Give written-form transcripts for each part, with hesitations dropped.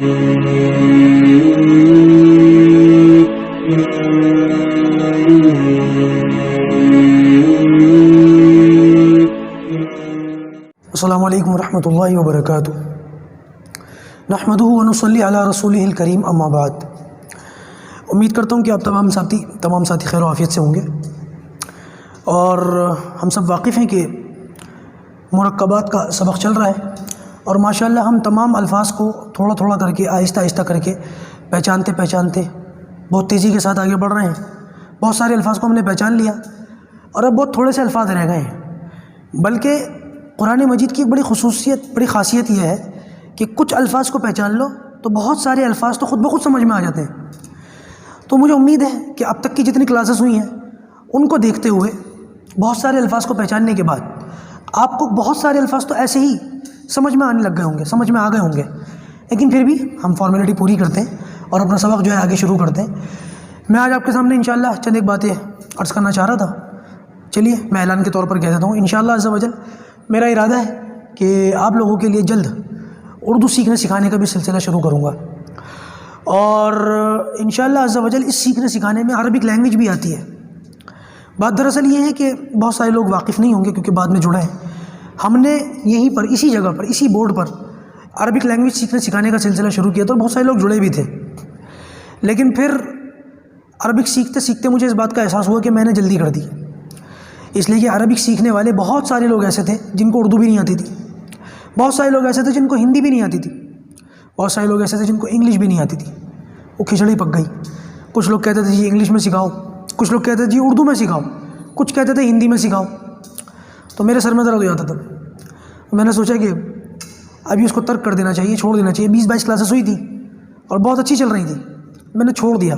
السلام علیکم ورحمۃ اللہ وبرکاتہ. نحمدہ ونصلی علی رسولہ الکریم، اما بعد. امید کرتا ہوں کہ آپ تمام ساتھی خیر و عافیت سے ہوں گے، اور ہم سب واقف ہیں کہ مرکبات کا سبق چل رہا ہے، اور ماشاءاللہ ہم تمام الفاظ کو تھوڑا تھوڑا کر کے، آہستہ آہستہ کر کے پہچانتے بہت تیزی کے ساتھ آگے بڑھ رہے ہیں. بہت سارے الفاظ کو ہم نے پہچان لیا، اور اب بہت تھوڑے سے الفاظ رہ گئے ہیں. بلکہ قرآن مجید کی ایک بڑی خاصیت یہ ہے کہ کچھ الفاظ کو پہچان لو تو بہت سارے الفاظ تو خود بخود سمجھ میں آ جاتے ہیں. تو مجھے امید ہے کہ اب تک کی جتنی کلاسز ہوئی ہیں ان کو دیکھتے ہوئے بہت سارے الفاظ کو پہچاننے کے بعد آپ کو بہت سارے الفاظ تو ایسے ہی سمجھ میں آنے لگ گئے ہوں گے، سمجھ میں آ گئے ہوں گے. لیکن پھر بھی ہم فارمیلٹی پوری کرتے ہیں اور اپنا سبق جو ہے آگے شروع کرتے ہیں. میں آج آپ کے سامنے انشاءاللہ چند ایک باتیں عرض کرنا چاہ رہا تھا. چلیے میں اعلان کے طور پر کہہ دیتا ہوں، انشاءاللہ عز و جل میرا ارادہ ہے کہ آپ لوگوں کے لیے جلد اردو سیکھنے سکھانے کا بھی سلسلہ شروع کروں گا. اور انشاءاللہ عز و جل اس سیکھنے سکھانے میں عربک لینگویج بھی آتی ہے. بات دراصل یہ ہے کہ بہت سارے لوگ واقف نہیں ہوں گے کیونکہ بعد میں جڑے ہیں. ہم نے یہیں پر اسی جگہ پر اسی بورڈ پر عربک لینگویج سیکھنے سکھانے کا سلسلہ شروع کیا تھا، اور بہت سارے لوگ جڑے بھی تھے. لیکن پھر عربک سیکھتے سیکھتے مجھے اس بات کا احساس ہوا کہ میں نے جلدی کر دی، اس لیے کہ عربک سیکھنے والے بہت سارے لوگ ایسے تھے جن کو اردو بھی نہیں آتی تھی، بہت سارے لوگ ایسے تھے جن کو ہندی بھی نہیں آتی تھی، بہت سارے لوگ ایسے تھے جن کو انگلش بھی نہیں آتی تھی. وہ کھچڑی پک گئی. کچھ لوگ کہتے تھے جی انگلش میں سکھاؤ، کچھ لوگ کہتے تھے جی اردو میں سکھاؤ، کچھ کہتے تھے ہندی میں سکھاؤ. تو میرے سر میں درد ہو جاتا تھا. میں نے سوچا کہ ابھی اس کو ترک کر دینا چاہیے، چھوڑ دینا چاہیے. 20-22 کلاسز ہوئی تھی اور بہت اچھی چل رہی تھی. میں نے چھوڑ دیا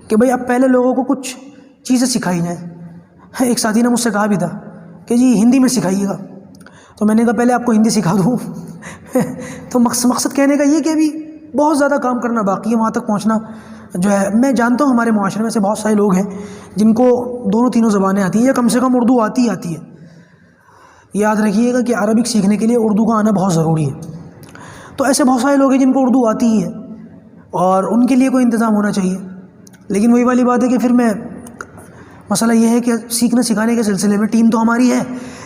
کہ بھائی اب پہلے لوگوں کو کچھ چیزیں سکھائی جائیں. ایک ساتھی نے مجھ سے کہا بھی تھا کہ جی ہندی میں سکھائیے گا. تو میں نے کہا پہلے آپ کو ہندی سکھا دوں. تو مقصد کہنے کا یہ کہ ابھی بہت زیادہ کام کرنا باقی ہے، وہاں تک پہنچنا جو ہے. میں جانتا ہوں ہمارے معاشرے میں سے بہت سارے لوگ ہیں جن کو دونوں تینوں زبانیں آتی ہیں، یا کم سے کم اردو آتی ہے. یاد رکھیے گا کہ عربک سیکھنے کے لیے اردو کا آنا بہت ضروری ہے. تو ایسے بہت سارے لوگ ہیں جن کو اردو آتی ہی ہے، اور ان کے لیے کوئی انتظام ہونا چاہیے. لیکن وہی والی بات ہے کہ پھر مسئلہ یہ ہے کہ سیکھنے سکھانے کے سلسلے میں ٹیم تو ہماری ہے،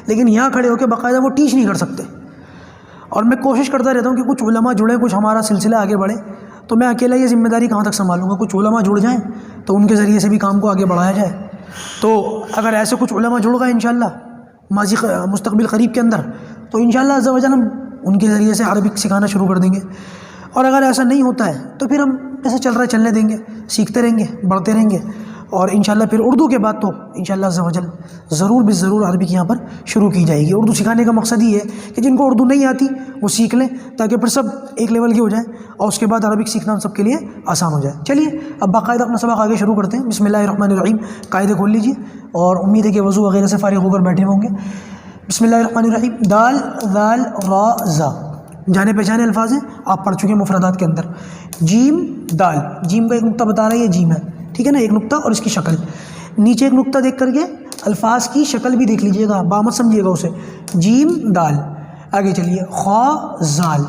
لیکن یہاں کھڑے ہو کے باقاعدہ وہ ٹیچ نہیں کر سکتے. اور میں کوشش کرتا رہتا ہوں کہ کچھ علماء جڑیں، کچھ ہمارا سلسلہ آگے بڑھے. تو میں اکیلا یہ ذمہ داری کہاں تک سنبھالوں گا؟ کچھ علماء جڑ جائیں تو ان کے ذریعے سے بھی کام کو آگے بڑھایا جائے. تو اگر ایسے کچھ علماء جڑ گئے انشاءاللہ مستقبل قریب کے اندر، تو انشاءاللہ عز و جل ہم ان کے ذریعے سے عربک سکھانا شروع کر دیں گے. اور اگر ایسا نہیں ہوتا ہے تو پھر ہم جیسے چل رہا ہے چلنے دیں گے، سیکھتے رہیں گے، بڑھتے رہیں گے. اور انشاءاللہ پھر اردو کے بعد تو انشاءاللہ عز و جل ضرور عربک یہاں پر شروع کی جائے گی. اردو سکھانے کا مقصد یہ ہے کہ جن کو اردو نہیں آتی وہ سیکھ لیں، تاکہ پھر سب ایک لیول کے ہو جائیں، اور اس کے بعد عربک سیکھنا ہم سب کے لیے آسان ہو جائے. چلیے اب باقاعدہ اپنا سبق آگے شروع کرتے ہیں. بسم اللہ الرحمن الرحیم. قاعدے کھول لیجیے، اور امید ہے کہ وضو وغیرہ سے فارغ ہو کر بیٹھے ہوں گے. بسم اللہ الرحمن الرحیم. دال، ذال، را، زا جانے پہچانے الفاظ ہیں، آپ پڑھ چکے مفردات کے اندر. جیم، دال. جیم کا ایک نقطہ بتا رہا ہے، یہ جیم ہے، ٹھیک ہے نا، ایک نقطہ اور اس کی شکل. نیچے ایک نقطہ دیکھ کر کے الفاظ کی شکل بھی دیکھ لیجئے گا، بامت سمجھیے گا اسے. جیم، دال. آگے چلیے. خا، زال.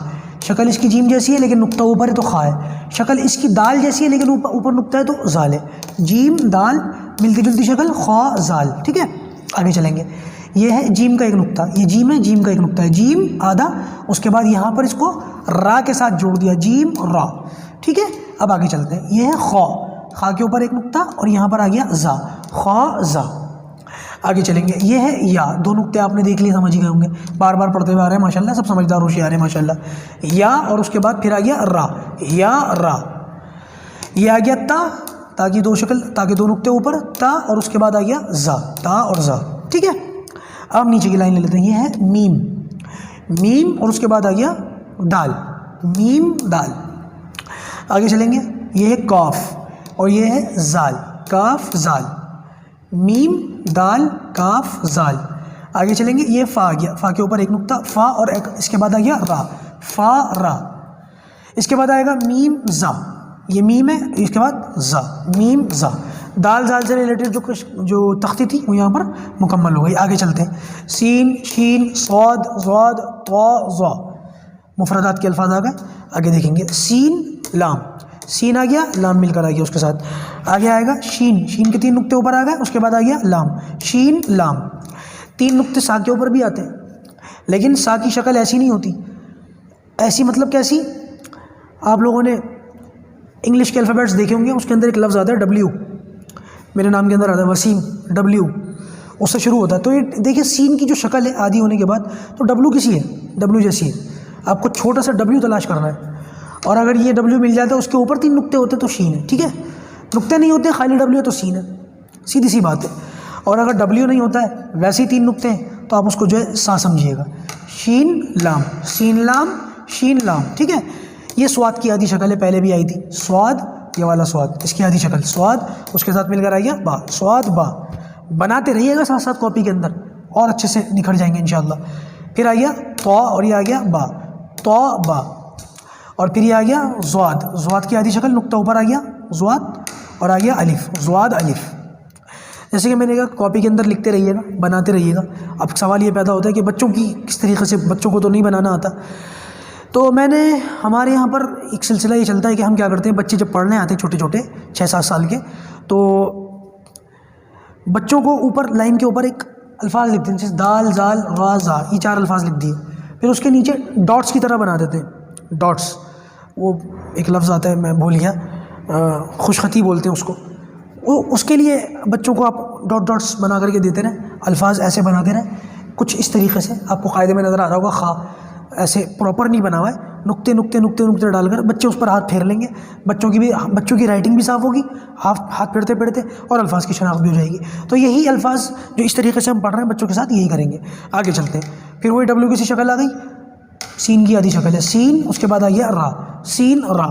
شکل اس کی جیم جیسی ہے لیکن نقطہ اوپر ہے تو خا ہے. شکل اس کی دال جیسی ہے لیکن اوپر نقطہ ہے تو زال ہے. جیم، دال، ملتی جلتی شکل، خا، زال. ٹھیک ہے، آگے چلیں گے. یہ ہے جیم کا ایک نقطہ، یہ جیم ہے، جیم کا ایک نقطہ ہے. جیم آدھا، اس کے بعد یہاں پر اس کو را کے ساتھ جوڑ دیا، جیم را. ٹھیک ہے، اب آگے چلتے ہیں. یہ ہے خا، خا کے اوپر ایک نقطہ اور یہاں پر آ گیا زا، خا، زا. آگے چلیں گے. یہ ہے یا، دو نقطے آپ نے دیکھ لیے، سمجھ گئے ہوں گے، بار بار پڑھتے ہوئے آ رہے ہیں ماشاءاللہ، سب سمجھدار ہوشیار ہیں ماشاءاللہ. یا، اور اس کے بعد پھر آ گیا را، یا، را. یہ آ گیا تا، تاکہ دو شکل، تاکہ دو نقطے اوپر، تا، اور اس کے بعد آ گیا زا، تا اور زا. ٹھیک ہے، اب نیچے کی لائن لے لیتے ہیں. یہ ہے میم، میم، اور اس کے بعد آ گیا دال، میم، دال. آگے چلیں گے. یہ ہے کاف، اور یہ ہے زال، کاف، زال. میم، دال، کاف، زال. آگے چلیں گے. یہ فا آ گیا، فا کے اوپر ایک نقطہ، فا، اور اس کے بعد آ گیا را، فا، را. اس کے بعد آئے گا میم، زا. یہ میم ہے، اس کے بعد زا، میم، زا. دال زال سے ریلیٹڈ جو تختی تھی وہ یہاں پر مکمل ہو گئی. آگے چلتے ہیں. سین، شین، صاد، ضاد، طا، ظا. مفردات کے الفاظ آ گئے. آگے دیکھیں گے سین لام، سین آ گیا، لام مل کر آ گیا اس کے ساتھ. آگے آئے گا شین، شین کے 3 نقطے اوپر آ گئے، اس کے بعد آ گیا لام، شین لام. 3 نقطے سا کے اوپر بھی آتے ہیں، لیکن سا کی شکل ایسی نہیں ہوتی. ایسی مطلب کیسی؟ آپ لوگوں نے انگلش کے الفابیٹس دیکھے ہوں گے، اس کے اندر ایک لفظ آتا ہے ڈبلیو. میرے نام کے اندر آتا ہے وسیم، ڈبلیو اس سے شروع ہوتا ہے. تو یہ دیکھیں سین کی جو شکل ہے آدھی ہونے کے بعد، تو ڈبلیو کسی ہے، ڈبلیو جیسی ہے. آپ کو چھوٹا سا ڈبلیو تلاش کرنا ہے، اور اگر یہ ڈبلیو مل جاتا ہے اس کے اوپر 3 نقطے ہوتے تو شین ہے. ٹھیک ہے، نقطے نہیں ہوتے خالی ڈبلیو تو سین ہے، سیدھی سی بات ہے. اور اگر ڈبلیو نہیں ہوتا ہے ویسے ہی 3 نقطے ہیں تو آپ اس کو جو ہے سا سمجھیے گا. شین لام، سین لام، شین لام. ٹھیک ہے، یہ سواد کی آدھی شکل ہے، پہلے بھی آئی تھی. سواد، یہ والا سواد، اس کی آدھی شکل سواد، اس کے ساتھ مل کر آئی ہے با، سواد با. بناتے رہیے گا ساتھ ساتھ کاپی کے اندر، اور اچھے سے نکھر جائیں گے انشاءاللہ. پھر آ گیا تو، اور یہ آ گیا با، تو با. اور پھر یہ آ گیا زواد، زواد کی آدھی شکل، نقطہ اوپر آ گیا زواد، اور آ گیا الف، زواد الف. جیسے کہ میں نے کہا کاپی کے اندر لکھتے رہیے گا، بناتے رہیے گا. اب سوال یہ پیدا ہوتا ہے کہ بچوں کی کس طریقے سے، بچوں کو تو نہیں بنانا آتا. تو میں نے ہمارے یہاں پر ایک سلسلہ یہ چلتا ہے کہ ہم کیا کرتے ہیں، بچے جب پڑھنے آتے ہیں چھوٹے چھوٹے 6-7 سال کے، تو بچوں کو اوپر لائن کے اوپر ایک الفاظ لکھتے ہیں، جیسے دال زال را زا، یہ 4 الفاظ لکھ دیے. پھر اس کے نیچے ڈاٹس کی طرح بنا دیتے ہیں، ڈاٹس. وہ ایک لفظ آتا ہے میں بھول گیا، خوش خطی بولتے ہیں اس کو. اس کے لیے بچوں کو آپ ڈاٹ ڈاٹس بنا کر کے دیتے رہیں، الفاظ ایسے بناتے رہیں کچھ اس طریقے سے. آپ کو قاعدے میں نظر آ رہا ہوگا، خواہ ایسے پراپر نہیں بنا ہوا ہے، نقطے نقطے نقطے نقطے ڈال کر بچے اس پر ہاتھ پھیر لیں گے. بچوں کی رائٹنگ بھی صاف ہوگی، ہاتھ پھیرتے پھیرتے، اور الفاظ کی شناخت بھی ہو جائے گی. تو یہی الفاظ جو اس طریقے سے ہم پڑھ رہے ہیں بچوں کے ساتھ، یہی کریں گے. آگے چلتے ہیں. پھر وہی ڈبلیو کی سی شکل آ گئی، سین کی آدھی شکل ہے سین، اس کے بعد آ گیا را، سین را.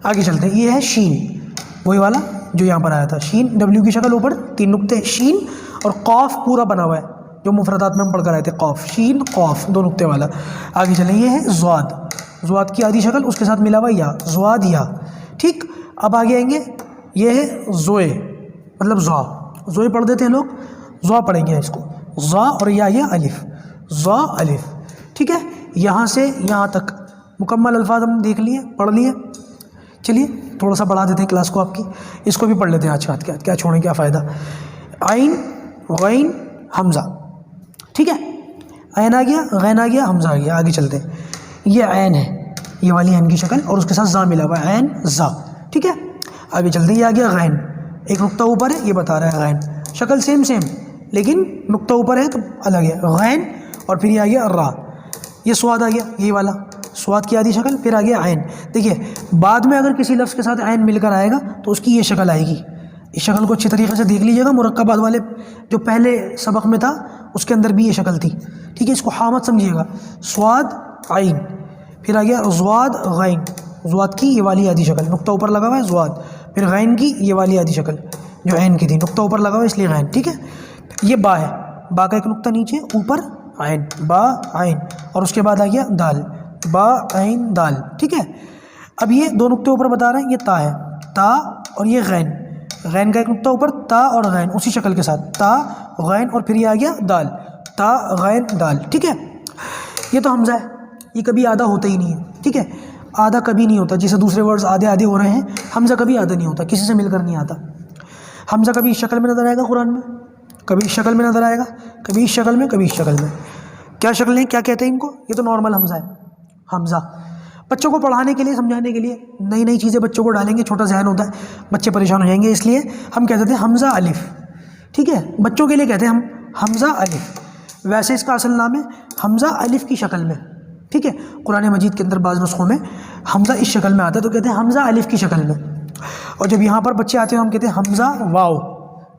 آگے چلتے ہیں. یہ ہے شین، وہی والا جو یہاں پر آیا تھا، شین. ڈبلیو کی شکل اوپر 3 نقطے شین، اور قاف پورا بنا ہوا ہے جو مفردات میں ہم پڑھ کر آئے تھے، قاف شین قاف 2 نقطے والا. آگے چلیں. یہ ہے زواد، زواد کی آدھی شکل، اس کے ساتھ ملا ہوا یا، زواد یا. ٹھیک، اب آگے آئیں گے. یہ ہے زوئے، مطلب زا، زوئے پڑھ دیتے ہیں لوگ، زا پڑھیں گے اس کو، زا. اور یہ الف، زا الف. ٹھیک ہے، یہاں سے یہاں تک مکمل الفاظ ہم دیکھ لیے، پڑھ لیے. چلیے تھوڑا سا بڑھا دیتے ہیں کلاس کو آپ کی، اس کو بھی پڑھ لیتے ہیں آج کا، کیا چھوڑیں کیا فائدہ. عین، غین، حمزہ. ٹھیک ہے، عین آ گیا، غین آ گیا، حمزہ آ گیا. آگے چلتے ہیں. یہ عین ہے، یہ والی عین کی شکل، اور اس کے ساتھ زا ملا ہوا ہے، عین زا. ٹھیک ہے، آگے چلتے ہیں. یہ آ گیا غین، ایک نقطہ اوپر ہے، یہ بتا رہا ہے غین. شکل سیم لیکن نقطہ اوپر ہے تو الگ ہے، غین. اور پھر یہ آ گیا را. یہ سواد آ گیا، یہی والا سواد کی آدھی شکل. پھر آ گیا عین. دیکھیے بعد میں اگر کسی لفظ کے ساتھ عین مل کر آئے گا تو اس کی یہ شکل آئے گی. اس شکل کو اچھی طریقے سے دیکھ لیجیے گا. مرکبات والے جو پہلے سبق میں تھا اس کے اندر بھی یہ شکل تھی. ٹھیک ہے، اس کو ہاں مت سمجھیے گا. سواد عین، پھر آ گیا زواد غین. زواد کی یہ والی آدھی شکل، نقطہ اوپر لگا ہوا ہے زواد. پھر غین کی یہ والی آدھی شکل جو عین کی تھی، نقطہ اوپر لگا ہوا ہے اس لیے غین. ٹھیک ہے، یہ با ہے، با کا ایک نقطہ نیچے اوپر، عین، با عین. اور اس کے بعد آ گیا دال، با عین دال. ٹھیک ہے، اب یہ 2 نقطے اوپر بتا رہے ہیں، یہ تا ہے، تا. اور یہ غین، غین کا ایک نقطہ اوپر، تا اور غین اسی شکل کے ساتھ، تا غین. اور پھر یہ آ گیا دال، تا غین دال. ٹھیک ہے، یہ تو حمزہ ہے، یہ کبھی آدھا ہوتا ہی نہیں ہے. ٹھیک ہے، آدھا کبھی نہیں ہوتا. جیسے دوسرے ورڈز آدھے آدھے ہو رہے ہیں، حمزہ کبھی آدھا نہیں ہوتا، کسی سے مل کر نہیں آتا. حمزہ کبھی اس شکل میں نظر آئے گا قرآن میں، کبھی اس شکل میں نظر آئے گا، کبھی اس شکل میں، کبھی اس شکل میں. کیا شکلیں، کیا کہتے ہیں ان کو؟ یہ تو نارمل حمزہ ہے. حمزہ بچوں کو پڑھانے کے لیے، سمجھانے کے لیے نئی نئی چیزیں بچوں کو ڈالیں گے، چھوٹا ذہن ہوتا ہے، بچے پریشان ہو جائیں گے، اس لیے ہم کہتے ہیں حمزہ الف. ٹھیک ہے، بچوں کے لیے کہتے ہیں ہم حمزہ الف. ویسے اس کا اصل نام ہے حمزہ الف کی شکل میں. ٹھیک ہے، قرآن مجید کے اندر بعض نسخوں میں حمزہ اس شکل میں آتا ہے تو کہتے ہیں حمزہ الف کی شکل میں. اور جب یہاں پر بچے آتے ہیں ہم کہتے ہیں حمزہ واو.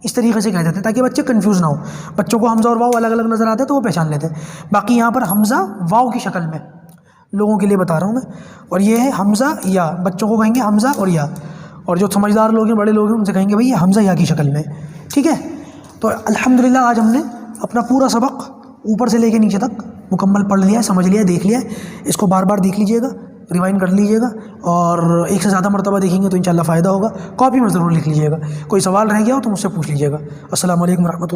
اس طریقے سے کہہ دیتے ہیں تاکہ بچے کنفیوز نہ ہو. بچوں کو حمزہ اور واو الگ الگ نظر آتے ہیں تو وہ پہچان لیتے ہیں. باقی یہاں پر حمزہ واو کی شکل میں لوگوں کے لیے بتا رہا ہوں میں. اور یہ ہے حمزہ یا، بچوں کو کہیں گے حمزہ اور یا. اور جو سمجھدار لوگ ہیں، بڑے لوگ ہیں، ان سے کہیں گے بھائی یہ حمزہ یا کی شکل میں. ٹھیک ہے، تو الحمدللہ آج ہم نے اپنا پورا سبق اوپر سے لے کے نیچے تک مکمل پڑھ لیا ہے، سمجھ لیا ہے، دیکھ لیا ہے. اس کو بار بار دیکھ لیجیے گا، ریوائنڈ کر لیجیے گا، اور 1 سے زیادہ مرتبہ دیکھیں گے تو انشاءاللہ فائدہ ہوگا. کاپی میں ضرور لکھ لیجیے گا. کوئی سوال رہ گیا ہو تو مجھ سے پوچھ لیجیے گا. السلام علیکم ورحمۃ اللہ.